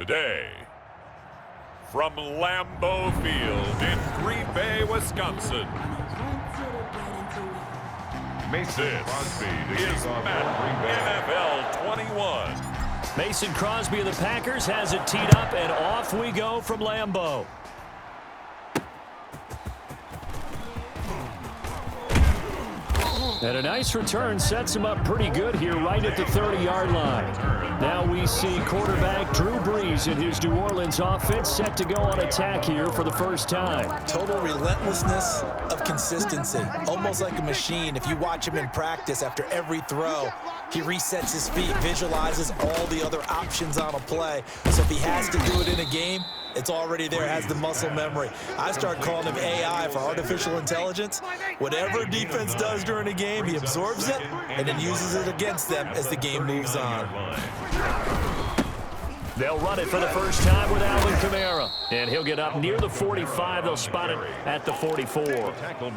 Today, from Lambeau Field in Green Bay, Wisconsin, this is Madden NFL 21. Mason Crosby of the Packers has it teed up, and off we go from Lambeau. And a nice return sets him up pretty good here right at the 30-yard line. Now we see quarterback Drew Brees in his New Orleans offense set to go on attack here for the first time. Total relentlessness of consistency, almost like a machine. If you watch him in practice after every throw, he resets his feet, visualizes all the other options on a play. So if he has to do it in a game, it's already there, has the muscle memory. I start calling him AI for artificial intelligence. Whatever defense does during a game, he absorbs it and then uses it against them as the game moves on. They'll run it for the first time with Alvin Kamara. And he'll get up near the 45. They'll spot it at the 44.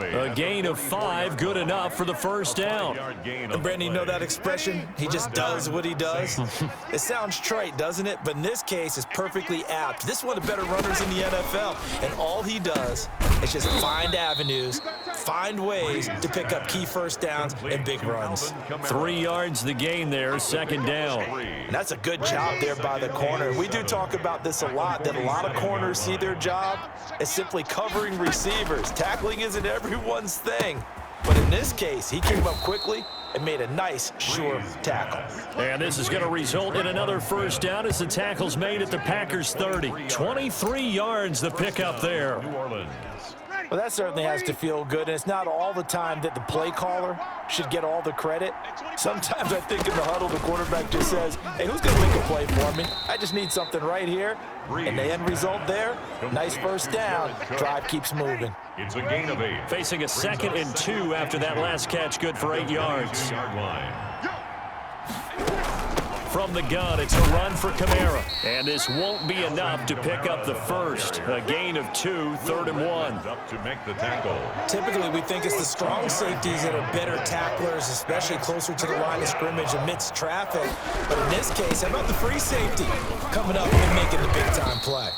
A gain of 5, good enough for the first down. And Brandon, you know that expression? He just does what he does. It sounds trite, doesn't it? But in this case, it's perfectly apt. This is one of the better runners in the NFL. And all he does is just find avenues, find ways to pick up key first downs and big runs. 3 yards the gain there, second down. And that's a good job there by the corner. We do talk about this a lot, that a lot of corners see their job as simply covering receivers. Tackling isn't everyone's thing. But in this case, he came up quickly and made a nice, sure tackle. And this is going to result in another first down as the tackle's made at the Packers' 30. 23 yards the pickup there. Well, that certainly has to feel good, and it's not all the time that the play caller should get all the credit. Sometimes I think in the huddle, the quarterback just says, hey, who's going to make a play for me? I just need something right here. And the end result there, nice first down. Drive keeps moving. It's a gain of 8. Facing a 2nd and 2 after that last catch, good for 8 yards. From the gun, it's a run for Kamara. And this won't be enough to pick up the first. A gain of 2, 3rd and 1. Up to make the tackle. Typically, we think it's the strong safeties that are better tacklers, especially closer to the line of scrimmage amidst traffic. But in this case, how about the free safety coming up and making the big-time play?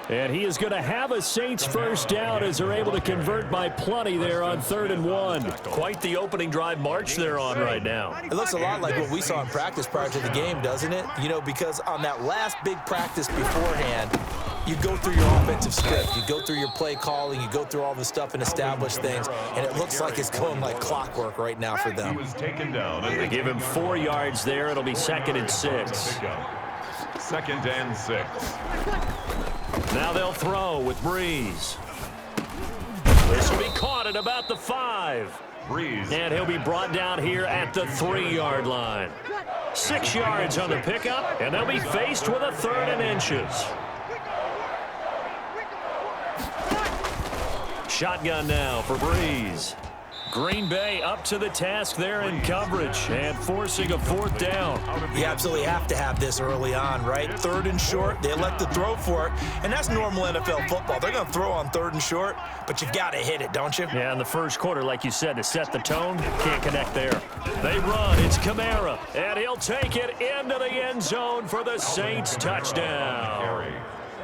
And he is going to have a Saints first down as they're able to convert by plenty there on 3rd and 1. Quite the opening drive march they're on right now. It looks a lot like what we saw in practice prior to the game, doesn't it? You know, because on that last big practice beforehand, you go through your offensive script, you go through your play calling, you go through all the stuff and establish things, and it looks like it's going like clockwork right now for them. They give him 4 yards there. It'll be 2nd and 6. 2nd and 6. Now they'll throw with Brees. This will be caught at about the 5. Brees. And he'll be brought down here at the 3-yard line. 6 yards on the pickup, and they'll be faced with a 3rd and inches. Shotgun now for Brees. Green Bay up to the task there in coverage and forcing a 4th down. You absolutely have to have this early on, right? 3rd and short, they elect to throw for it, and that's normal NFL football. They're going to throw on 3rd and short, but you've got to hit it, don't you? Yeah, in the first quarter, like you said, to set the tone, can't connect there. They run, it's Kamara, and he'll take it into the end zone for the Saints touchdown.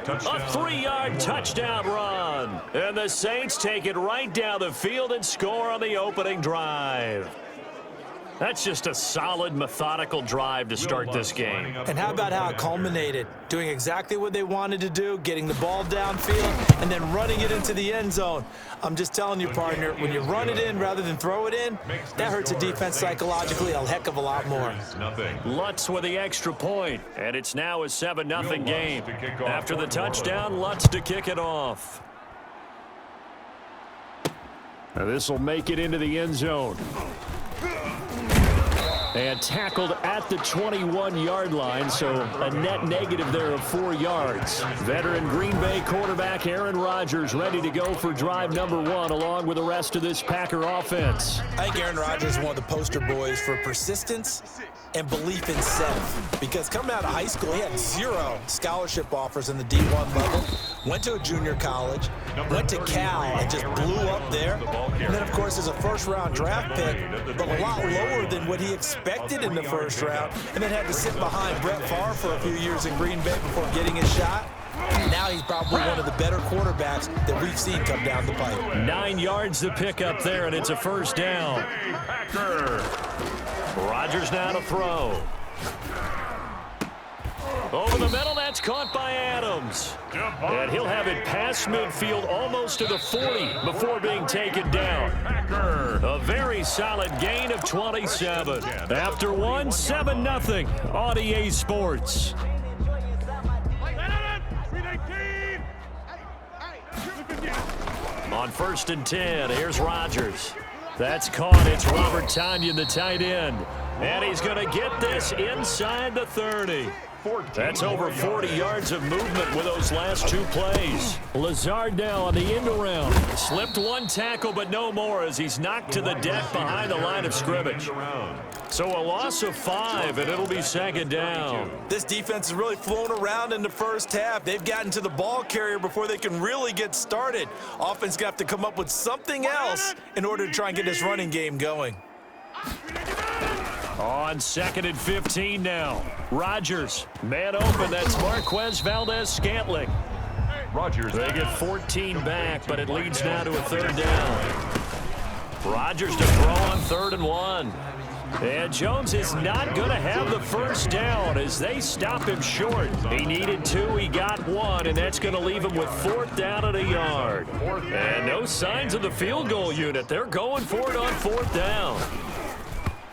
A 3-yard touchdown run. And the Saints take it right down the field and score on the opening drive. That's just a solid, methodical drive to start this game. And how about how it culminated? Doing exactly what they wanted to do, getting the ball downfield, and then running it into the end zone. I'm just telling you, partner, when you run it in rather than throw it in, that hurts a defense psychologically a heck of a lot more. Lutz with the extra point, and it's now a 7-0 game. After the touchdown, Lutz to kick it off. Now this will make it into the end zone. And tackled at the 21-yard line, so a net negative there of 4 yards. Veteran Green Bay quarterback Aaron Rodgers ready to go for drive number 1 along with the rest of this Packer offense. I think Aaron Rodgers is one of the poster boys for persistence and belief in self. Because coming out of high school, he had 0 scholarship offers in the D1 level. went to a junior college, went to Cal, and just blew up there. And then, of course, is a first-round draft pick, but a lot lower than what he expected in the first round, and then had to sit behind Brett Favre for a few years in Green Bay before getting his shot. Now he's probably one of the better quarterbacks that we've seen come down the pipe. 9 yards to pick up there, and it's a first down. Rodgers now to throw. Over the middle, that's caught by Adams. And he'll have it past midfield almost to the 40 before being taken down. A very solid gain of 27. After one, 7-0 on EA Sports. On 1st and 10, here's Rodgers. That's caught. It's Robert Tonyan, the tight end. And he's going to get this inside the 30. That's over 40 yards of movement with those last 2 plays. Lazard now on the end around. Slipped one tackle, but no more as he's knocked to the deck behind the line of scrimmage. So a loss of 5, and it'll be 2nd down. This defense has really flown around in the first half. They've gotten to the ball carrier before they can really get started. Offense got to come up with something else in order to try and get this running game going. On 2nd and 15 now. Rodgers, man open. That's Marquez Valdez-Scantling. Rodgers. They get 14 back, but it leads now to a 3rd down. Rodgers to throw on 3rd and 1. And Jones is not going to have the first down as they stop him short. He needed 2, he got 1, and that's going to leave him with 4th down at a yard. And no signs of the field goal unit. They're going for it on 4th down.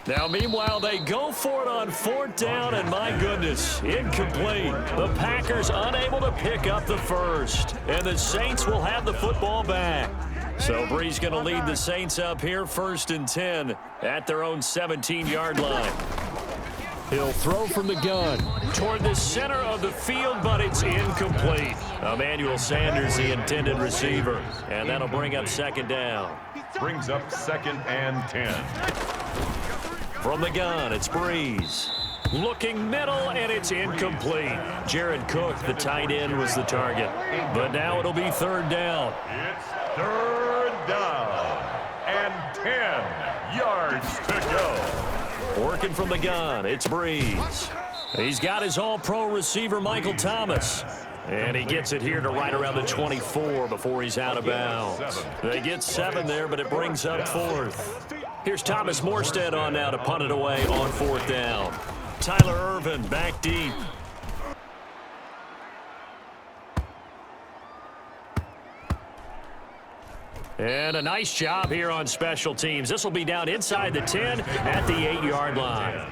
Now, meanwhile, they go for it on 4th down, and my goodness, incomplete. The Packers unable to pick up the first, and the Saints will have the football back. So Bree's going to lead the Saints up here, 1st and 10 at their own 17-yard line. He'll throw from the gun toward the center of the field, but it's incomplete. Emmanuel Sanders, the intended receiver, and that'll bring up 2nd down. Brings up 2nd and 10. From the gun, it's Breeze. Looking middle, and it's incomplete. Jared Cook, the tight end, was the target. But now it'll be 3rd down. It's 3rd down and 10 yards to go. Working from the gun, it's Breeze. He's got his all-pro receiver, Michael Thomas. And he gets it here to right around the 24 before he's out of bounds. They get 7 there, but it brings up 4th. Here's Thomas Morstead on now to punt it away on 4th down. Tyler Ervin back deep. And a nice job here on special teams. This will be down inside the 10 at the 8-yard line.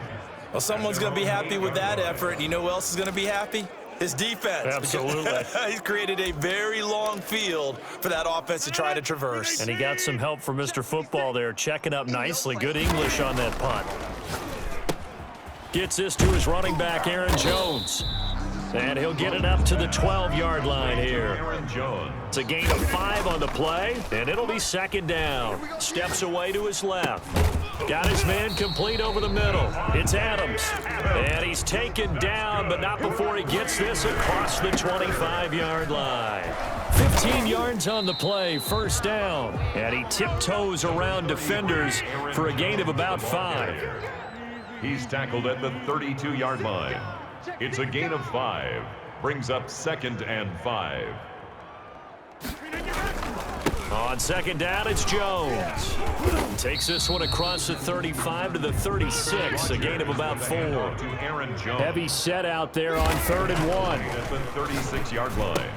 Well, someone's going to be happy with that effort. And you know who else is going to be happy? His defense. Absolutely. He's created a very long field for that offense to try to traverse. And he got some help from Mr. Football there, checking up nicely. Good English on that punt. Gets this to his running back, Aaron Jones. And he'll get it up to the 12-yard line here. It's a gain of 5 on the play, and it'll be 2nd down. Steps away to his left. Got his man complete over the middle. It's Adams. And he's taken down, but not before he gets this across the 25-yard line. 15 yards on the play, 1st down. And he tiptoes around defenders for a gain of about 5. He's tackled at the 32-yard line. It's a gain of 5. Brings up 2nd and 5. On 2nd down, it's Jones. Takes this one across the 35 to the 36, a gain of about 4. Heavy set out there on 3rd and 1. At the 36-yard line.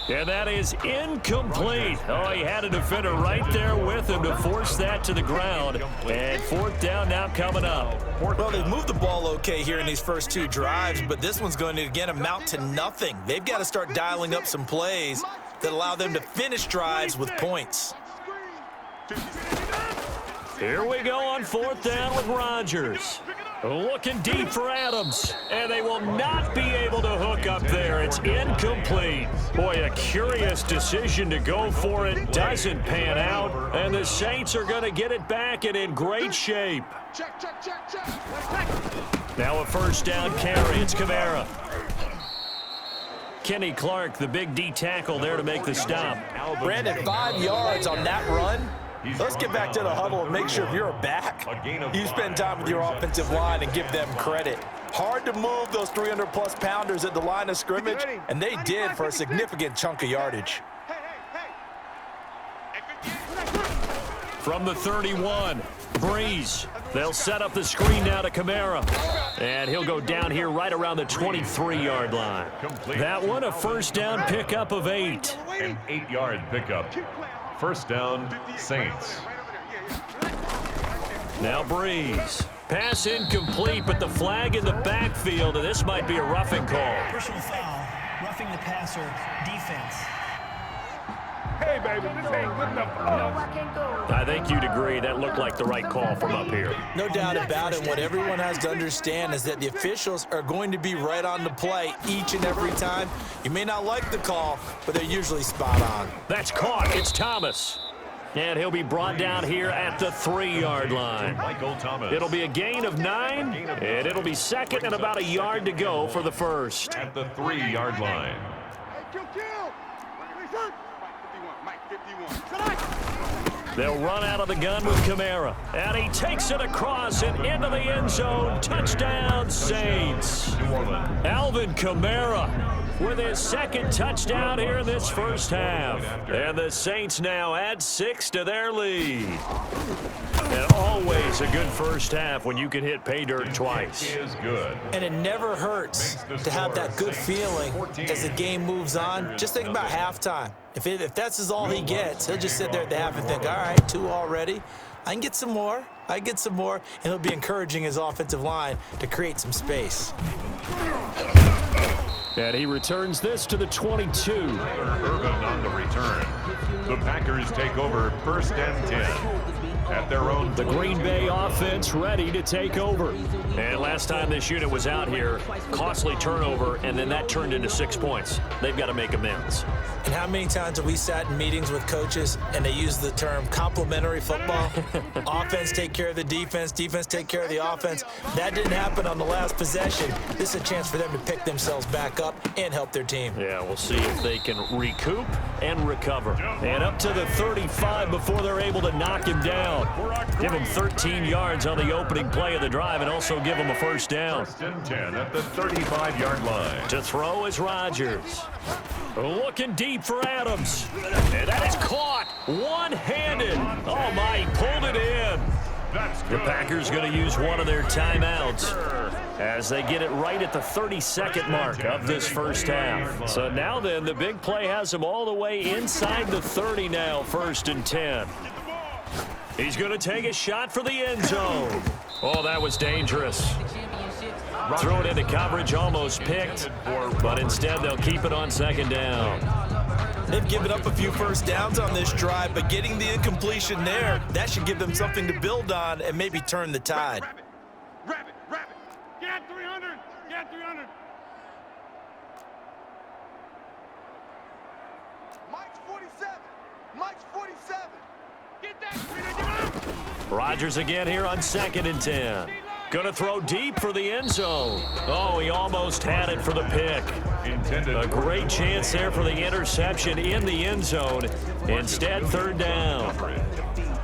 And that is incomplete. Oh, he had a defender right there with him to force that to the ground. And 4th down now coming up. Well, they've moved the ball okay here in these first 2 drives, but this one's going to, again, amount to nothing. They've got to start dialing up some plays that allow them to finish drives with points. Here we go on 4th down with Rodgers. Looking deep for Adams, and they will not be able to hook up there. It's incomplete. Boy, a curious decision to go for it. Doesn't pan out, and the Saints are going to get it back and in great shape. Now a 1st down carry. It's Kamara. Kenny Clark, the big D tackle there to make the stop. Brandon, 5 yards on that run. Let's get back to the huddle and make sure if you're back, you spend time with your offensive line and give them credit. Hard to move those 300-plus pounders at the line of scrimmage, and they did for a significant chunk of yardage. From the 31, Breeze. They'll set up the screen now to Kamara. And he'll go down here right around the 23-yard line. That one, a first down pickup of 8. An 8-yard pickup. First down, Saints. Now Breeze. Pass incomplete, but the flag in the backfield, and this might be a roughing call. Personal foul, roughing the passer, defense. Hey, baby, this ain't good enough for us. I think you'd agree that looked like the right call from up here. No doubt about it. What everyone has to understand is that the officials are going to be right on the play each and every time. You may not like the call, but they're usually spot on. That's caught. It's Thomas. And he'll be brought down here at the 3-yard line. Michael Thomas. It'll be a gain of 9, and it'll be second and about a yard to go for the first. At the 3-yard line. They'll run out of the gun with Kamara. And he takes it across and into the end zone. Touchdown, Saints. Alvin Kamara with his second touchdown here in this first half. And the Saints now add 6 to their lead. And always a good first half when you can hit pay dirt twice. Is good. And it never hurts to have that good feeling as the game moves on. Just think about halftime. If that's all he gets, he'll just sit there at the half and think, all right, 2 already. I can get some more. I can get some more. And he'll be encouraging his offensive line to create some space. And he returns this to the 22. Urban on the return. The Packers take over first and 10. At their own. The Green Bay offense ready to take over. And last time this unit was out here, costly turnover, and then that turned into 6 points. They've got to make amends. And how many times have we sat in meetings with coaches and they use the term complementary football? Offense take care of the defense, defense take care of the offense. That didn't happen on the last possession. This is a chance for them to pick themselves back up and help their team. Yeah, we'll see if they can recoup and recover. And up to the 35 before they're able to knock him down. Give him 13 yards on the opening play of the drive and also give him a first down. First and 10 at the 35-yard line. To throw is Rodgers. Looking deep for Adams. And that is caught one-handed. Oh, my, he pulled it in. The Packers going to use one of their timeouts as they get it right at the 32nd mark of this first half. So now then, the big play has them all the way inside the 30 now, first and 10. He's going to take a shot for the end zone. Oh, that was dangerous. Throw it into coverage, almost picked, but instead they'll keep it on second down. They've given up a few first downs on this drive, but getting the incompletion there, that should give them something to build on and maybe turn the tide. Wrap it. Get 300. Get 300. Mike's 47. Mike's 47. Get that. Rodgers again here on second and 10. Going to throw deep for the end zone. Oh, he almost had it for the pick. A great chance there for the interception in the end zone. Instead, third down.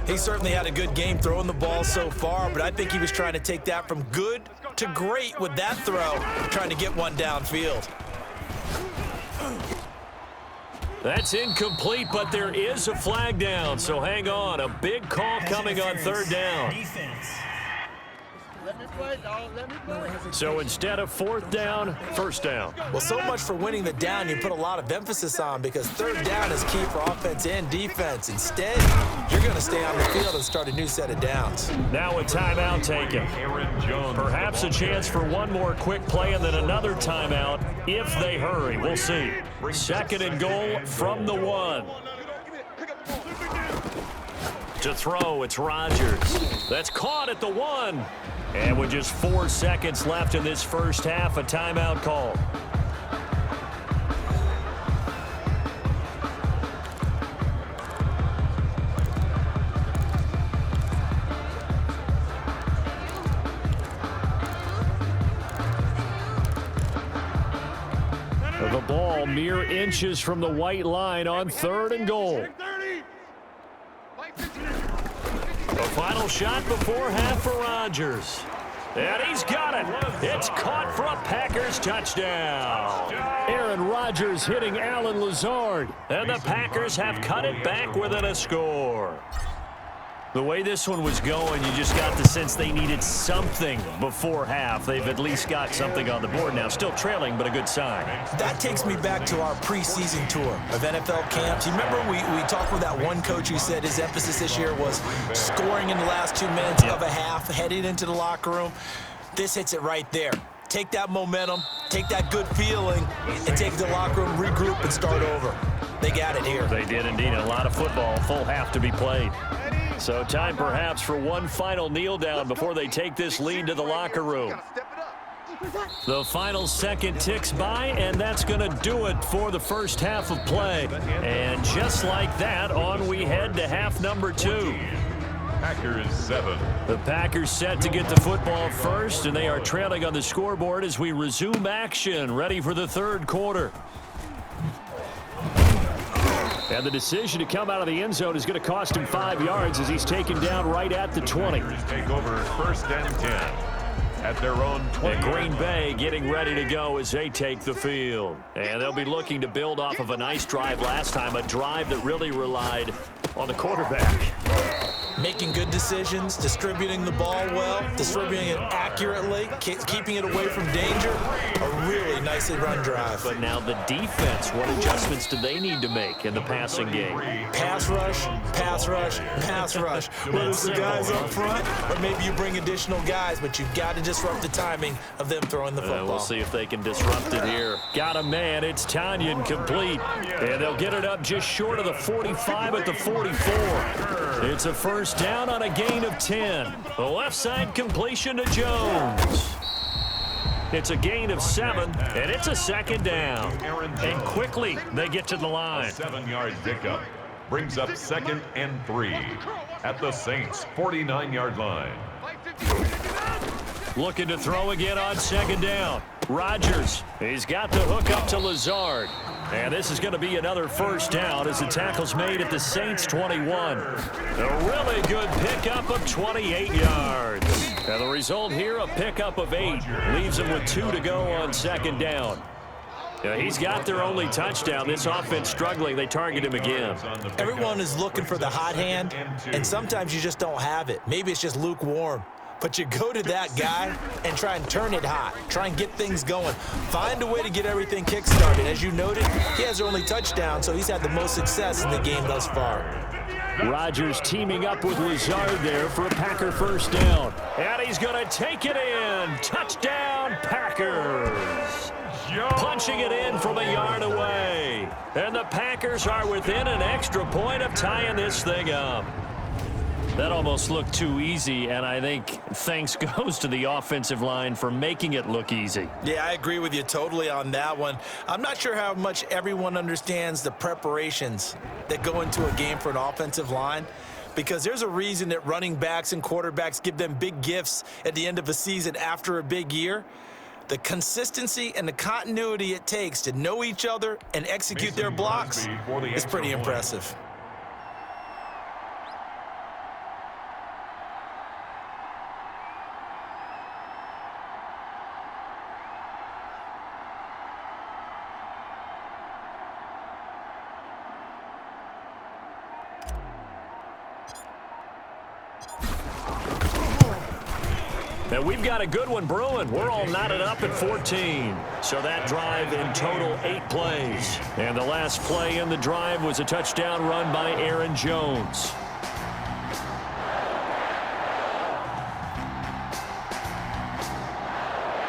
He certainly had a good game throwing the ball so far, but I think he was trying to take that from good to great with that throw, trying to get one downfield. That's incomplete, but there is a flag down, so hang on. A big call coming on third down. Let me play, dog. Let me play. So instead of fourth down, first down. Well, so much for winning the down you put a lot of emphasis on because third down is key for offense and defense. Instead, you're going to stay on the field and start a new set of downs. Now a timeout taken. Perhaps a chance for one more quick play and then another timeout if they hurry. We'll see. Second and goal from the 1. To throw, it's Rodgers. That's caught at the 1. And with just 4 seconds left in this first half, a timeout call. The ball mere inches from the white line on 3rd and goal. The final shot before half for Rodgers. And he's got it. It's caught for a Packers touchdown. Aaron Rodgers hitting Allen Lazard. And the Packers have cut it back within a score. The way this one was going, you just got the sense they needed something before half. They've at least got something on the board now. Still trailing, but a good sign. That takes me back to our preseason tour of NFL camps. You remember we talked with that one coach who said his emphasis this year was scoring in the last 2 minutes of a half, heading into the locker room. This hits it right there. Take that momentum, take that good feeling, and take the locker room, regroup, and start over. They got it here. They did indeed. A lot of football, full half to be played. So time perhaps for one final kneel down before they take this lead to the locker room. The final second ticks by, and that's going to do it for the first half of play. And just like that, on we head to half number 2. Packers 7. The Packers set to get the football first, and they are trailing on the scoreboard as we resume action, ready for the 3rd quarter. And the decision to come out of the end zone is going to cost him 5 yards as he's taken down right at the 20. Take over 1st and 10 at their own 20. And Green Bay getting ready to go as they take the field. And they'll be looking to build off of a nice drive last time, a drive that really relied on the quarterback. Making good decisions, distributing the ball well, distributing it accurately, keeping it away from danger. A really nicely run drive. But now the defense, what adjustments do they need to make in the passing game? Pass rush, pass rush, pass rush. Whether it's the guys up front or maybe you bring additional guys, but you've got to disrupt the timing of them throwing the football. We'll see if they can disrupt it here. Got a man. It's Tanyan complete. And they'll get it up just short of the 45 at the 44. It's a first down on a gain of 10. The left side completion to Jones. It's a gain of 7, and it's a 2nd down. And quickly, they get to the line. 7-yard pickup brings up 2nd and 3 at the Saints' 49-yard line. Looking to throw again on 2nd down. Rodgers, he's got the hook up to Lazard. And this is going to be another first down as the tackle's made at the Saints' 21. A really good pickup of 28 yards. And the result here, a pickup of 8. Leaves him with 2 to go on 2nd down. He's got their only touchdown. This offense struggling. They target him again. Everyone is looking for the hot hand, and sometimes you just don't have it. Maybe it's just lukewarm. But you go to that guy and try and turn it hot. Try and get things going. Find a way to get everything kick-started. As you noted, he has their only touchdown, so he's had the most success in the game thus far. Rodgers teaming up with Lazard there for a Packer first down. And he's going to take it in. Touchdown, Packers. Punching it in from a yard away. And the Packers are within an extra point of tying this thing up. That almost looked too easy, and I think thanks goes to the offensive line for making it look easy. Yeah, I agree with you totally on that one. I'm not sure how much everyone understands the preparations that go into a game for an offensive line, because there's a reason that running backs and quarterbacks give them big gifts at the end of a season after a big year. The consistency and the continuity it takes to know each other and execute their blocks is pretty impressive. And we've got a good one brewing. We're all knotted up at 14. So that drive in total 8 plays. And the last play in the drive was a touchdown run by Aaron Jones.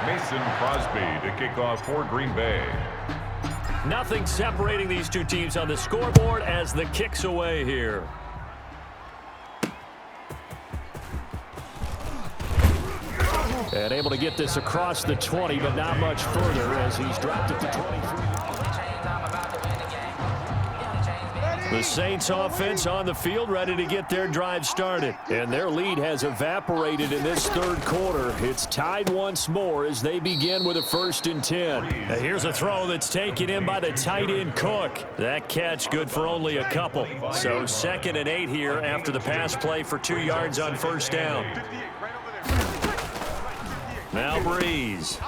Mason Crosby to kick off for Green Bay. Nothing separating these two teams on the scoreboard as the kick's away here. And able to get this across the 20, but not much further as he's dropped it to 23. The Saints offense on the field ready to get their drive started. And their lead has evaporated in this third quarter. It's tied once more as they begin with a 1st and 10. Now here's a throw that's taken in by the tight end Cook. That catch good for only a couple. So 2nd and 8 here after the pass play for 2 yards on 1st down. Now Breeze.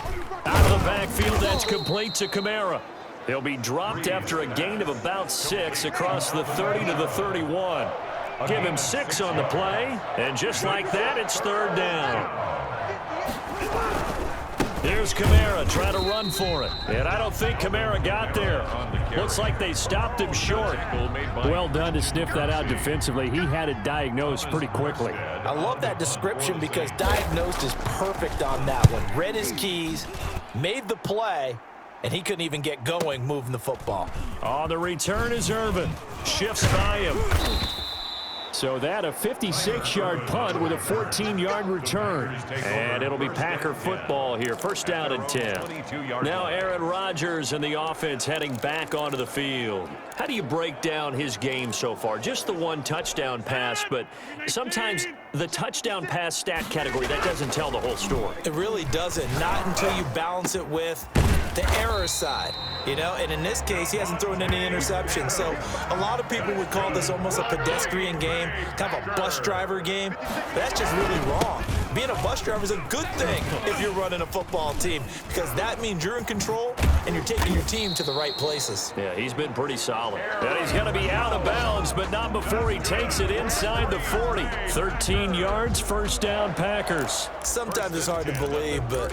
Out of the backfield, that's complete to Kamara. He'll be dropped after a gain of about 6 across the 30 to the 31. Give him 6 on the play, and just like that, it's 3rd down. Here's Kamara trying to run for it, and I don't think Kamara got there. Looks like they stopped him short. Well done to sniff that out defensively. He had it diagnosed pretty quickly. I love that description because diagnosed is perfect on that one. Read his keys, made the play, and he couldn't even get going moving the football. On the return is Irvin. Shifts by him. So that a 56-yard punt with a 14-yard return. And it'll be Packer football here. 1st down and 10. Now Aaron Rodgers and the offense heading back onto the field. How do you break down his game so far? Just the 1 touchdown pass, but sometimes the touchdown pass stat category, that doesn't tell the whole story. It really doesn't. Not until you balance it with the error side, you know, and in this case, he hasn't thrown any interceptions. So a lot of people would call this almost a pedestrian game, kind of a bus driver game. But that's just really wrong. Being a bus driver is a good thing if you're running a football team because that means you're in control and you're taking your team to the right places. Yeah, he's been pretty solid. And he's going to be out of bounds, but not before he takes it inside the 40. 13 yards, 1st down Packers. Sometimes it's hard to believe, but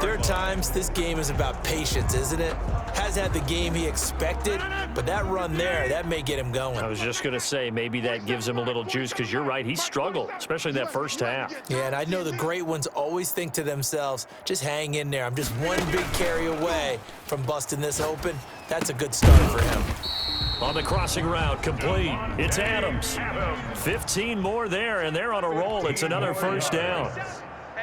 there are times this game is about patience, isn't it? Has had the game he expected, but that run there, that may get him going. I was just going to say, maybe that gives him a little juice because you're right, he struggled, especially in that 1st half. Yeah, and I know the great ones always think to themselves, just hang in there. I'm just one big carry away from busting this open. That's a good start for him. On the crossing route, complete. It's Adams. 15 more there, and they're on a roll. It's another 1st down.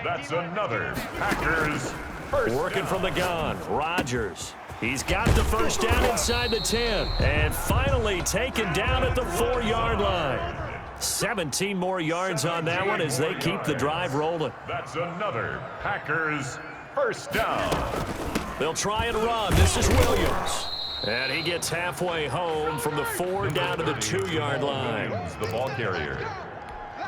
That's another Packers first Working from the gun, Rodgers. He's got the 1st down inside the 10. And finally taken down at the 4-yard line. 17 more yards on that one as they keep the drive rolling. That's another Packers first down. They'll try and run. This is Williams. And he gets halfway home from the 4 down to the 2-yard line. The ball carrier.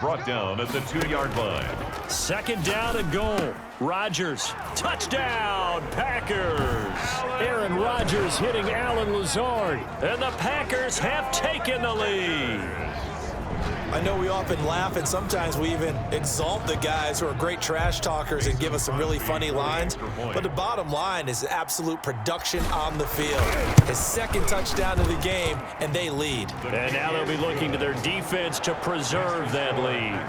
Brought down at the 2-yard line. 2nd down and goal. Rodgers. Touchdown, Packers. Aaron Rodgers hitting Alan Lazard. And the Packers have taken the lead. I know we often laugh and sometimes we even exalt the guys who are great trash talkers and give us some really funny lines. But the bottom line is absolute production on the field. His 2nd touchdown of the game, and they lead. And now they'll be looking to their defense to preserve that lead.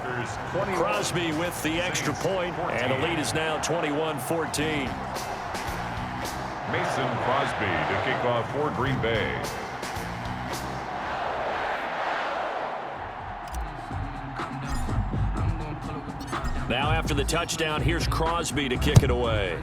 Crosby with the extra point, and the lead is now 21-14. Mason Crosby to kick off for Green Bay. Now after the touchdown, here's Crosby to kick it away.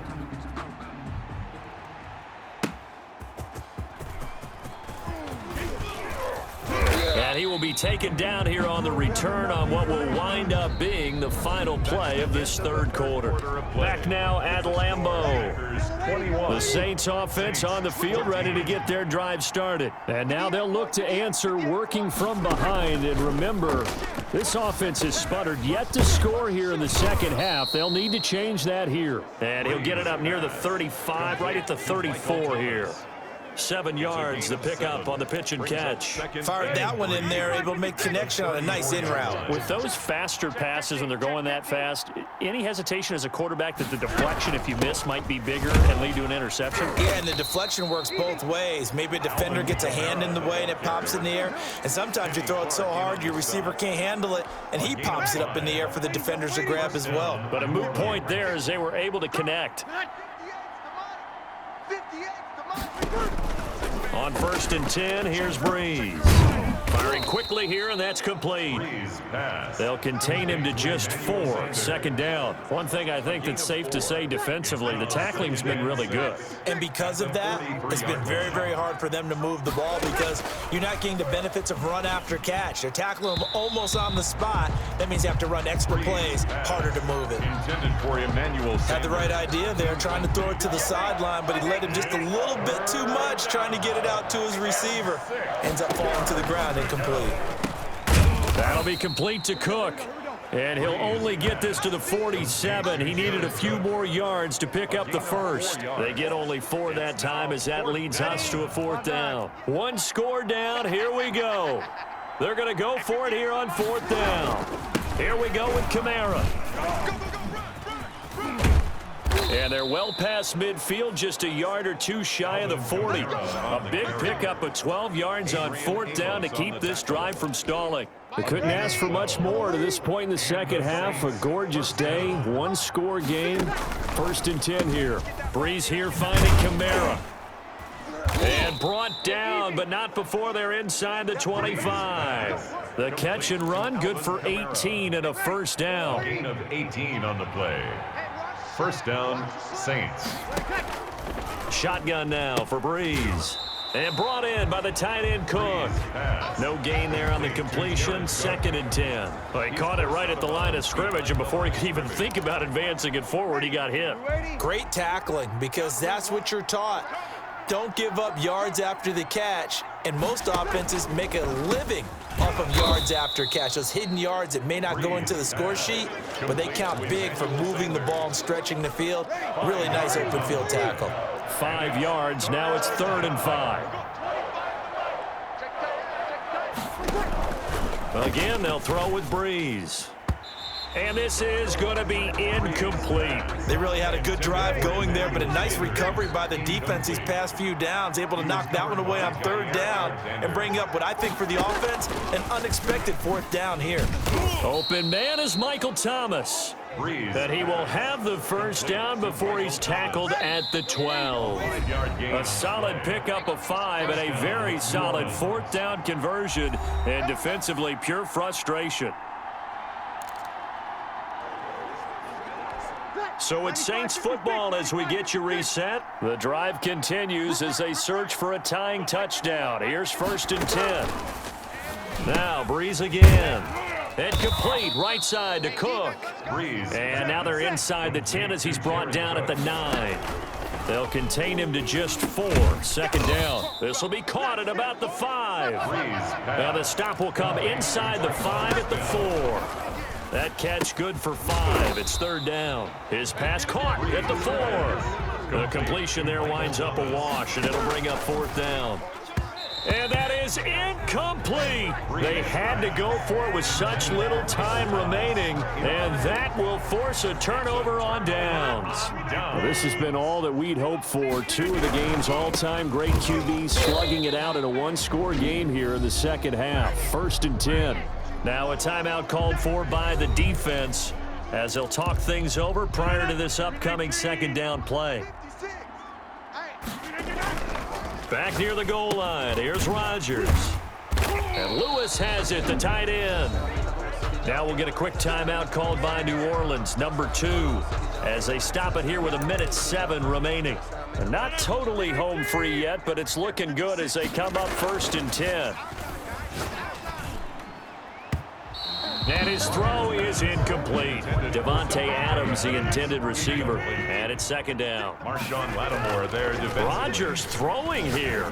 And he will be taken down here on the return on what will wind up being the final play of this 3rd quarter. Back now at Lambeau. The Saints offense on the field ready to get their drive started. And now they'll look to answer working from behind. And remember, this offense has sputtered yet to score here in the 2nd half. They'll need to change that here. And he'll get it up near the 35, right at the 34 here. 7 yards, the pickup on the pitch and catch. Fired that one in there, able to make connection on a nice in route. With those faster passes when they're going that fast, any hesitation as a quarterback that the deflection, if you miss, might be bigger and lead to an interception? Yeah, and the deflection works both ways. Maybe a defender gets a hand in the way and it pops in the air. And sometimes you throw it so hard your receiver can't handle it, and he pops it up in the air for the defenders to grab as well. But a moot point there as they were able to connect. On 1st and 10, here's Breeze. Firing quickly here, and that's complete. They'll contain him to just 4. 2nd down. One thing I think that's safe to say defensively, the tackling's been really good. And because of that, it's been very, very hard for them to move the ball because you're not getting the benefits of run after catch. They're tackling him almost on the spot. That means you have to run extra plays, harder to move it. Intended for Emmanuel. Had the right idea there, trying to throw it to the sideline, but he let him just a little bit too much, trying to get it out to his receiver. Ends up falling to the ground, incomplete. That'll be complete to Cook. And he'll only get this to the 47. He needed a few more yards to pick up the first. They get only 4 that time as that leads us to a 4th down. 1 score down. Here we go. They're going to go for it here on 4th down. Here we go with Kamara. And they're well past midfield, just a yard or 2 shy of the 40. A big pickup of 12 yards on 4th down to keep this drive from stalling. They couldn't ask for much more to this point in the second half. A gorgeous day, 1-score game. 1st and 10 here. Breeze here finding Kamara. And brought down, but not before they're inside the 25. The catch and run, good for 18 and a 1st down. Gain of 18 on the play. 1st down, Saints. Shotgun now for Breeze. And brought in by the tight end Cook. No gain there on the completion. 2nd and 10. Well, he caught it right at the line of scrimmage, and before he could even think about advancing it forward, he got hit. Great tackling, because that's what you're taught. Don't give up yards after the catch, and most offenses make a living off of yards after catch. Those hidden yards that may not go into the score sheet, but they count big for moving the ball and stretching the field. Really nice open field tackle. 5 yards. Now it's 3rd and 5. Again, they'll throw with Breeze. And this is going to be incomplete. They really had a good drive going there, but a nice recovery by the defense these past few downs, able to knock that one away on 3rd down and bring up what I think for the offense, an unexpected 4th down here. Open man is Michael Thomas. That he will have the 1st down before he's tackled at the 12. A solid pickup of 5 and a very solid 4th down conversion, and defensively pure frustration. So it's Saints football as we get you reset. The drive continues as they search for a tying touchdown. Here's 1st and 10. Now Breeze again. And complete right side to Cook. And now they're inside the 10 as he's brought down at the 9. They'll contain him to just 4. 2nd down. This will be caught at about the 5. Now the stop will come inside the 5 at the 4. That catch good for 5. It's 3rd down. His pass caught at the 4. The completion there winds up a wash, and it'll bring up 4th down. And that is incomplete. They had to go for it with such little time remaining, and that will force a turnover on downs. Well, this has been all that we'd hoped for. 2 of the game's all-time great QBs slugging it out in a 1-score game here in the second half. 1st and 10. Now a timeout called for by the defense as they'll talk things over prior to this upcoming 2nd down play. Back near the goal line, here's Rodgers. And Lewis has it, the tight end. Now we'll get a quick timeout called by New Orleans, number 2, as they stop it here with 1:07 remaining. And not totally home free yet, but it's looking good as they come up 1st and 10. And his throw is incomplete. Devontae Adams, the intended receiver. And it's 2nd down. Marshawn Lattimore there. Rodgers throwing here.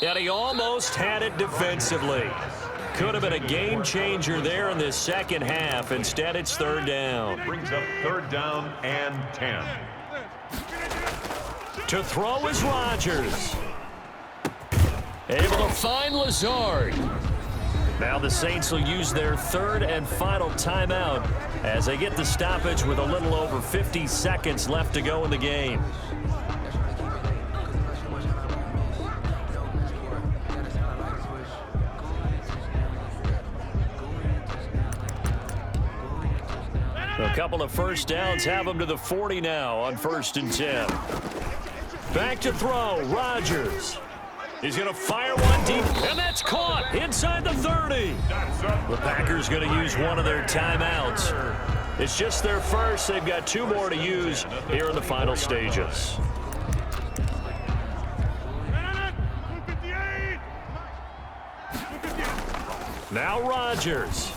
And he almost had it defensively. Could have been a game changer there in this second half. Instead, it's 3rd down. Brings up 3rd down and 10. To throw is Rodgers. Able to find Lazard. Now the Saints will use their 3rd and final timeout as they get the stoppage with a little over 50 seconds left to go in the game. A couple of 1st downs have them to the 40 now on 1st and 10. Back to throw, Rodgers. He's going to fire one deep, and that's caught inside the 30. The Packers going to use one of their timeouts. It's just their first. They've got 2 more to use here in the final stages. Now Rodgers.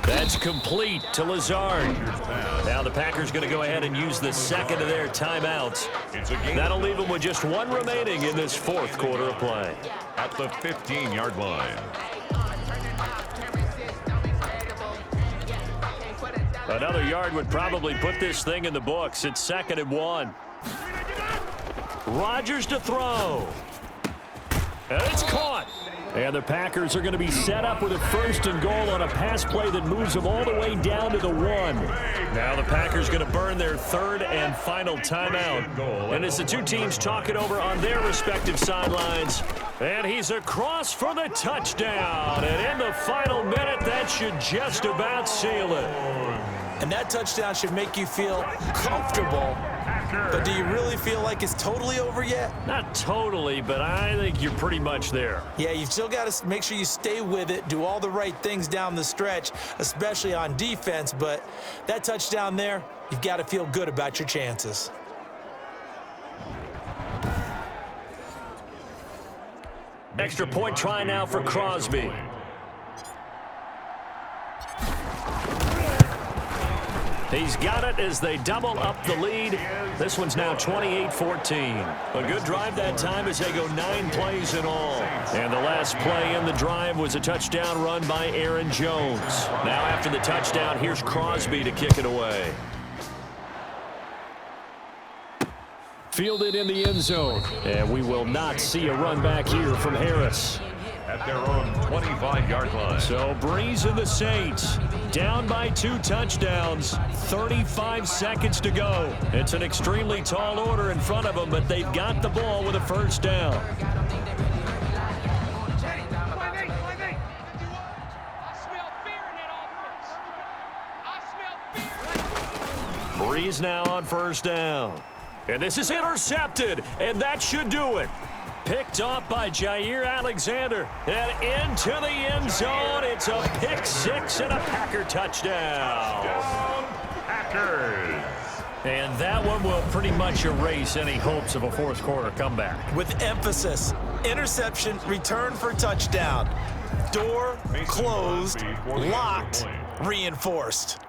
That's complete to Lazard. Now the Packers going to go ahead and use the second of their timeouts. That'll leave them with just 1 remaining in this 4th quarter of play. At the 15-yard line. Another yard would probably put this thing in the books. It's 2nd and 1. Rodgers to throw. And it's caught. And the Packers are going to be set up with a 1st and goal on a pass play that moves them all the way down to the 1. Now the Packers going to burn their 3rd and final timeout. And as the 2 teams talk it over on their respective sidelines, and he's across for the touchdown. And in the final minute, that should just about seal it. And that touchdown should make you feel comfortable. But do you really feel like it's totally over yet? Not totally, but I think you're pretty much there. Yeah, you've still got to make sure you stay with it, do all the right things down the stretch, especially on defense. But that touchdown there, you've got to feel good about your chances. Extra point try now for Crosby. He's got it as they double up the lead. This one's now 28-14. A good drive that time as they go 9 plays in all. And the last play in the drive was a touchdown run by Aaron Jones. Now after the touchdown, here's Crosby to kick it away. Fielded in the end zone. And we will not see a run back here from Harris. At their own 25-yard line. So Breeze and the Saints down by 2 touchdowns, 35 seconds to go. It's an extremely tall order in front of them, but they've got the ball with a 1st down. Breeze now on 1st down. And this is intercepted, and that should do it. Picked off by Jair Alexander. And into the end zone. It's a pick 6 and a Packer touchdown. Packers. And that one will pretty much erase any hopes of a 4th quarter comeback. With emphasis, interception, return for touchdown. Door closed, locked, reinforced.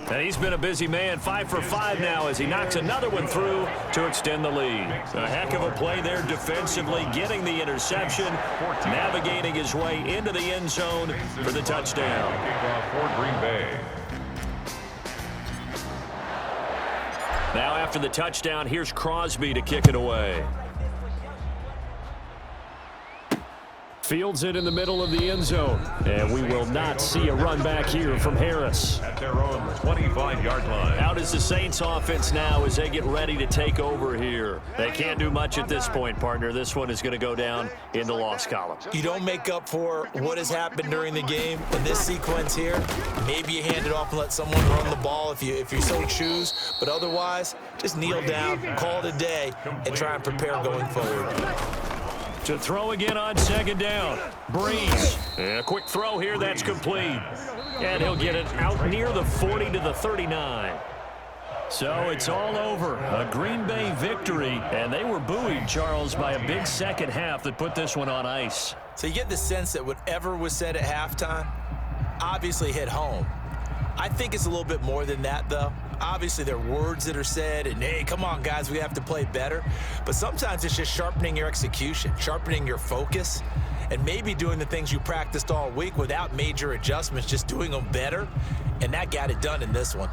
And he's been a busy man, 5 for 5 now as he knocks another one through to extend the lead. A heck of a play there defensively, getting the interception, navigating his way into the end zone for the touchdown. Kickoff for Green Bay. Now after the touchdown, here's Crosby to kick it away. Fields it in the middle of the end zone. And we will not see a run back here from Harris. At their own 25-yard line. Out is the Saints offense now as they get ready to take over here. They can't do much at this point, partner. This one is going to go down in the loss column. You don't make up for what has happened during the game. In this sequence here, maybe you hand it off and let someone run the ball if you so choose. But otherwise, just kneel down, call it a day, and try and prepare going forward. To throw again on 2nd down. Breeze. And a quick throw here. That's complete. And he'll get it out near the 40 to the 39. So it's all over. A Green Bay victory. And they were buoyed, Charles, by a big second half that put this one on ice. So you get the sense that whatever was said at halftime obviously hit home. I think it's a little bit more than that, though. Obviously, there are words that are said, and, hey, come on, guys, we have to play better. But sometimes it's just sharpening your execution, sharpening your focus, and maybe doing the things you practiced all week without major adjustments, just doing them better. And that got it done in this one.